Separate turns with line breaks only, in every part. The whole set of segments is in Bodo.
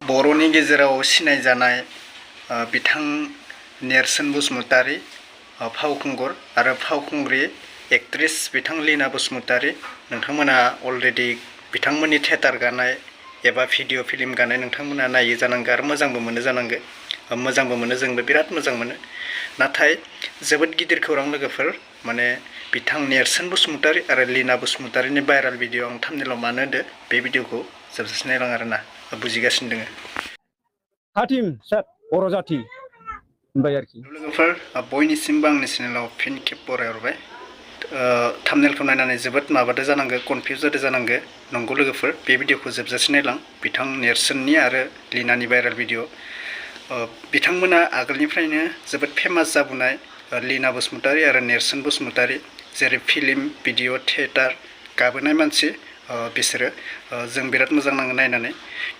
बर'नि गेजेराव सिनायजानाय बिथां नेर्सोन बसुमतारी फावखुंगुर आरो फावखुंग्रि एक्ट्रेस बिथां लीना बसुमतारी नोंथांमोना अलरेडि बिथांमोननि थिएटार गानाय एबा भिडिअ फिल्म गानाय नोंथांमोना नायो जानांगौ आरो मोजांबो मोनो जानांगौ मोजांबो मोनो जोंबो बिराद मोजां मोनो नाथाय जोबोद गिदिर खौरां लोगोफोर माने बिथां नेर्सोन बसुमतारी आरो लीना बसुमतारीनि भाइराल भिडिअ आं थाम्बनेइलाव मानो होदो बे भिडिअखौ जोबजासे नायलां आरोना बुजिगासिनो दोङो
हातिम सेट बर' जाति होनबाय आरोखि
लोगोफोर बयनिसिमबो आंनि चेनेलाव फिन खेब बरायहरबाय थाम्बनेइलखौ नायनानै जोबोद माबादो जानांगौ कनफिउज जादो जानांगौ नंगौ लोगोफोर बे भिडिअखौ जोबजासे नायलां बिथां नेर्सोननि आरो लीनानि भाइराल भिडिअ बिथांमोना आगोलनिफ्रायनो जोबोद फेमास जाबोनाय लीना बसुमतारी आरो नेर्सोन बसुमतारी जेरै फिल्म भिडिअ थिएटार गाबोनाय मानसि बिसोरो जों बिराद मोजां नाङो नायनानै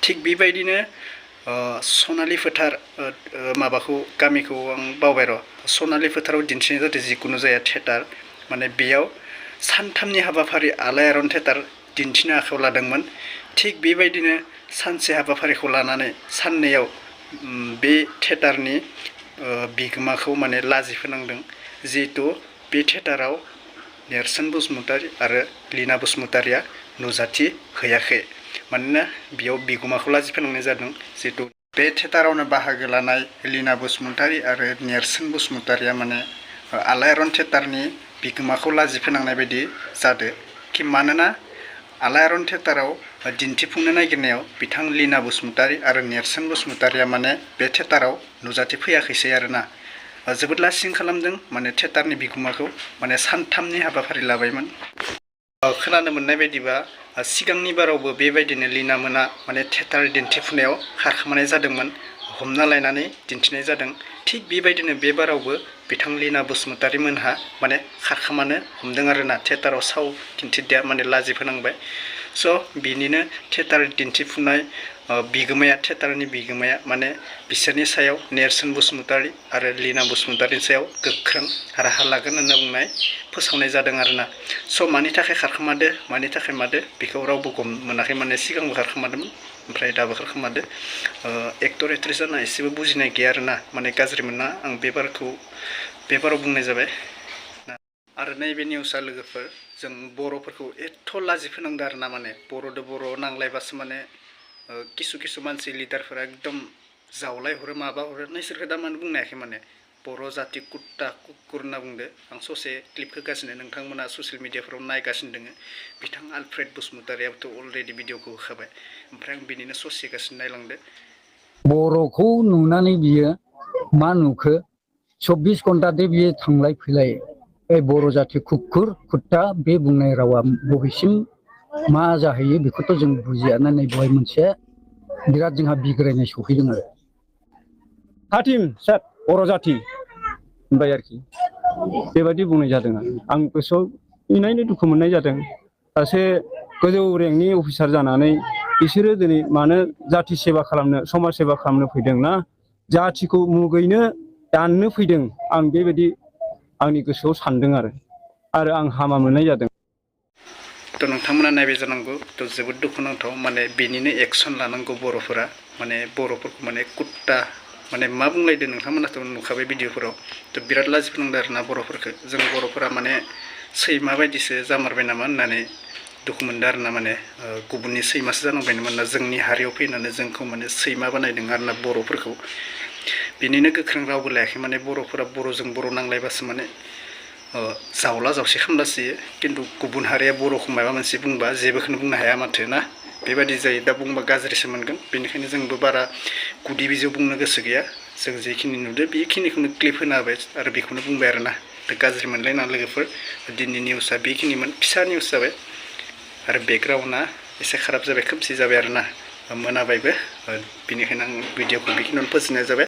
थिग बेबायदिनो सनालि फोथार माबाखौ गामिखौ आं बावबाय र' सनालि फोथाराव दिन्थिनाय जादों जिखुनु जाया थिएटार माने बेयाव सानथामनि हाबाफारि आलायारन थिएटार दिन्थिनो आखायाव लादोंमोन थिग बेबायदिनो सानसे हाबाफारिखौ लानानै साननैयाव बे थिएटारनि बिगोमाखौ माने लाजि फोनांदों जिहेतु बे थिएटाराव नेर्सोन बसुमतारी आरो लीना बसुमतारीया नुजाथि हैयाखै मानोना बेयाव बिगोमाखौ लाजि फोनांनाय जादों जिहेतु बे थिएटारावनो बाहागो लानाय लीना बसुमतारी आरो नेर्सोन बसुमतारीया माने आलायारन थिएटारनि बिगोमाखौ लाजि फोनांनाय बायदि जादों कि मानोना आलायारन थिएटाराव दिन्थिफुंनो नागिरनायाव बिथां लीना बसुमतारी आरो नेर्सोन बसुमतारीया माने बे थिएटाराव नुजाथि फैयाखैसै आरोना जोबोद लासिं खालामदों माने थिएटारनि बिगोमाखौ माने सानथामनि हाबाफारि लाबायमोन खोनानो मोननाय बायदिबा सिगांनि बारावबो बेबायदिनो लीना मोना माने थिएटार दिन्थिफुंनायाव खारखोमानाय जादोंमोन हमना लायनानै दिन्थिनाय जादों थिग बेबायदिनो बे बारावबो बिथां लीना बसुमतारी मोनहा माने खारखोमानो हमदों आरोना थिएटाराव साव दिन्थिदिया माने लाजि फोनांबाय स' बिनिनो थिएटार दिन्थिफुंनाय बिगोमाया थिएटारनि बिगोमाया माने बिसोरनि सायाव नेर्सोन बसुमतारी आरो लीना बसुमतारीनि सायाव गोख्रों राहा लागोन होनना बुंनाय फोसावनाय जादों आरोना स' मानि थाखाय खारखोमादो मानि थाखाय मादो बेखौ रावबो गम मोनाखै माने सिगांबो खारखोमादोंमोन ओमफ्राय दाबो खारखोमादो एक्टर एक्ट्रेस जाना एसेबो बुजिनाय गैया आरोना माने गाज्रि मोना आं बे बाराव बुंनाय जाबाय आरो नैबे निउसआ लोगोफोर जों बर'फोरखौ एथ' लाजि फोनांदों आरोना माने बर'दो बर' नांलायबासो माने किसु मानसि लिडारफोरा एकदम जावलाय हरो माबा हरो नोंसोरखौ दा मानो बुंनो हायाखै माने बर' जाति कुत्ता कुकुर होनना बुंदो आं ससे क्लिप होगासिनो नोंथांमोना ससियेल मिडियाफोराव नायगासिनो दोङो बिथां आलफ्रेड बसुमतारीयाबोथ' अलरेडि भिडिअखौ होखाबाय ओमफ्राय आं बिनिनो ससे गासिनो नायलांदो
बर'खौ नुनानै बियो मा नुखो 24 घन्टा दे बियो थांलाय फैलाय बे बर' जाति कुकुर कुत्ता बे बुंनाय रावा बबेसिम मा जाहैयो बेखौथ' जों बुजिया नाथाय बेवहाय मोनसे बिराद जोंहा बिग्रायनाय सफैदों आरो हातिम सेट बर' जाति होनबाय आरोखि बेबायदि बुंनाय जादों आं गोसोआव इनायनो दुखु मोननाय जादों सासे गोजौ रेंकनि अफिसार जानानै बिसोरो दिनै मानो जाति सेवा खालामनो समाज सेवा खालामनो फैदों ना जातिखौ मुगैनो दाननो फैदों आं बेबायदि आंनि गोसोआव सानदों आरो आं हामा मोननाय जादों
थ' नोंथांमोना नायबाय जानांगौ थ' जोबोद दुखुनांथाव माने बेनिनो एक्सन लानांगौ बर'फोरा माने बर'फोरखौ माने कुत्ता माने मा बुंलायदो नोंथांमोनाथ' नुखाबाय भिडिअफोराव थ' बिराद लाजि फोनांदों आरोना बर'फोरखौ जों बर'फोरा माने सैमा बायदिसो जामारबाय नामा होननानै दुखु मोनदों आरोना माने गुबुननि सैमासो जानांबाय नामा जोंनि हारियाव फैनानै जोंखौ माने सैमा बानायदों आरोना बर'फोरखौ बिनिनो गोख्रों रावबो लायाखै माने बर'फोरा बर'जों बर' नांलायबासो माने जावला जावसि खालामलासोयो खिन्थु गुबुन हारिया बर'खौ माबा मोनसे बुंबा जेबोखौनो बुंनो हाया माथो ना बेबायदि जायो दा बुंबा गाज्रिसो मोनगोन बेनिखायनो जोंबो बारा गुदि बिजौ बुंनो गोसो गैया जों जेखिनि नुदो बेखिनिखौनो क्लिप होना होबाय आरो बेखौनो बुंबाय आरोना दा गाज्रि मोनलायना लोगोफोर दिनैनि निउसआ बेखिनिमोन फिसा निउस जाबाय आरो बेकग्राउन्डआ एसे खाराब जाबाय खोमसि जाबाय आरोना मोनाबायबो बेनिखायनो आं भिडिअखौ बेखिनियावनो फोजोबनाय जाबाय